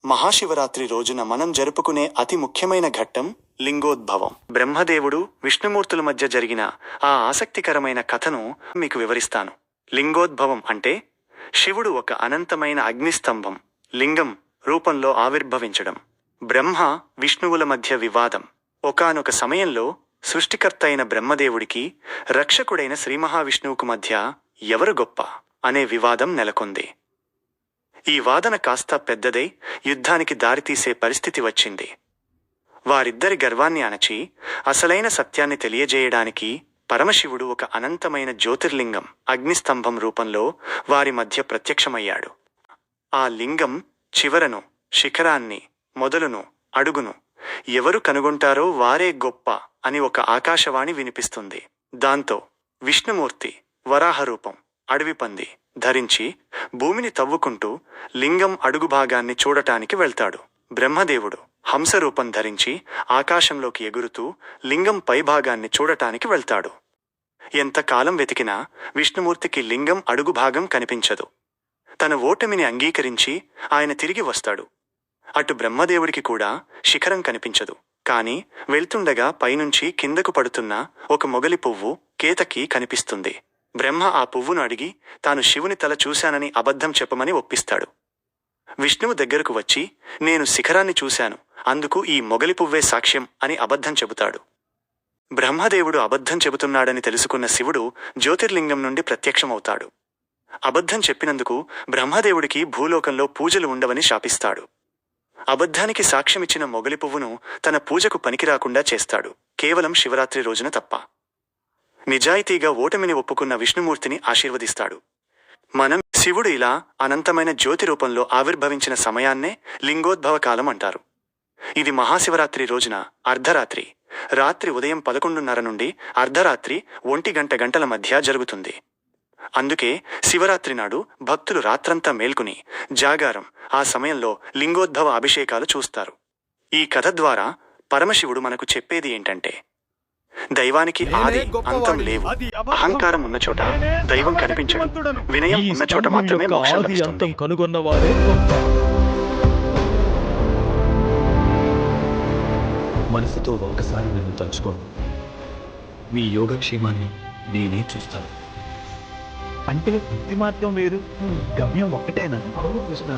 మహాశివరాత్రి రోజున మనం జరుపుకునే అతి ముఖ్యమైన ఘట్టం లింగోద్భవం. బ్రహ్మదేవుడు విష్ణుమూర్తుల మధ్య జరిగిన ఆ ఆసక్తికరమైన కథను మీకు వివరిస్తాను. లింగోద్భవం అంటే శివుడు ఒక అనంతమైన అగ్నిస్తంభం లింగం రూపంలో ఆవిర్భవించడం. బ్రహ్మ విష్ణువుల మధ్య వివాదం. ఒకానొక సమయంలో సృష్టికర్త అయిన బ్రహ్మదేవుడికి రక్షకుడైన శ్రీమహావిష్ణువుకు మధ్య ఎవరు గొప్ప అనే వివాదం నెలకొంది. ఈ వాదన కాస్త పెద్దదై యుద్ధానికి దారితీసే పరిస్థితి వచ్చింది. వారిద్దరి గర్వాన్ని అణచి అసలైన సత్యాన్ని తెలియజేయడానికి పరమశివుడు ఒక అనంతమైన జ్యోతిర్లింగం అగ్నిస్తంభం రూపంలో వారి మధ్య ప్రత్యక్షమయ్యాడు. ఆ లింగం చివరను, శిఖరాన్ని, మొదలును, అడుగును ఎవరు కనుగొంటారో వారే గొప్ప అని ఒక ఆకాశవాణి వినిపిస్తుంది. దాంతో విష్ణుమూర్తి వరాహరూపం అడవి పంది ధరించి భూమిని తవ్వుకుంటూ లింగం అడుగు భాగాన్ని చూడటానికి వెళ్తాడు. బ్రహ్మదేవుడు హంసరూపం ధరించి ఆకాశంలోకి ఎగురుతూ లింగం పైభాగాన్ని చూడటానికి వెళ్తాడు. ఎంతకాలం వెతికినా విష్ణుమూర్తికి లింగం అడుగు భాగం కనిపించదు. తన ఓటమిని అంగీకరించి ఆయన తిరిగి వస్తాడు. అటు బ్రహ్మదేవుడికి కూడా శిఖరం కనిపించదు. కాని వెళ్తుండగా పైనుంచి కిందకు పడుతున్న ఒక మొగలి పువ్వు కేతకి కనిపిస్తుంది. బ్రహ్మ ఆ పువ్వును అడిగి తాను శివుని తల చూశానని అబద్ధం చెప్పమని ఒప్పిస్తాడు. విష్ణువు దగ్గరకు వచ్చి నేను శిఖరాన్ని చూశాను, అందుకు ఈ మొగలి పువ్వే సాక్ష్యం అని అబద్ధం చెబుతాడు. బ్రహ్మదేవుడు అబద్ధం చెబుతున్నాడని తెలుసుకున్న శివుడు జ్యోతిర్లింగం నుండి ప్రత్యక్షమవుతాడు. అబద్ధం చెప్పినందుకు బ్రహ్మదేవుడికి భూలోకంలో పూజలు ఉండవని శాపిస్తాడు. అబద్ధానికి సాక్ష్యమిచ్చిన మొగలి పువ్వును తన పూజకు పనికిరాకుండా చేస్తాడు, కేవలం శివరాత్రి రోజున తప్ప. నిజాయితీగా ఓటమిని ఒప్పుకున్న విష్ణుమూర్తిని ఆశీర్వదిస్తాడు. మనం శివుడు ఇలా అనంతమైన జ్యోతి రూపంలో ఆవిర్భవించిన సమయాన్నే లింగోద్భవ కాలం అంటారు. ఇది మహాశివరాత్రి రోజున అర్ధరాత్రి, రాత్రి ఉదయం 11:30 నుండి అర్ధరాత్రి 1 గంటల మధ్య జరుగుతుంది. అందుకే శివరాత్రి నాడు భక్తులు రాత్రంతా మేల్కొని జాగారం, ఆ సమయంలో లింగోద్భవ అభిషేకాలు చూస్తారు. ఈ కథ ద్వారా పరమశివుడు మనకు చెప్పేది ఏంటంటే, దైవానికి ఆది అంతం లేవు. అహంకారం ఉన్న చోట దైవం కనిపించడు. వినయం ఉన్న చోట మాత్రమే మోక్షం లభిస్తుంది. కనుగొన్నవారే మనసుతో ఒకసారి నన్ను తలుచుకోండి. మీ యోగక్షేమాన్ని నేనే చూస్తాను. అంటే బుద్ధి మార్గం వేరు, గమ్యం ఒక్కటేనా? అవును కృష్ణ,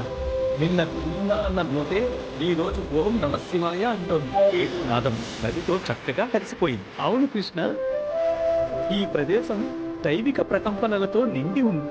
నిన్నపోతే ఈ రోజు ఓం నమ శివాయ అంటుంది. నాదం నదితో చక్కగా కలిసిపోయింది. అవును కృష్ణ, ఈ ప్రదేశం దైవిక ప్రకంపనలతో నిండి ఉంది.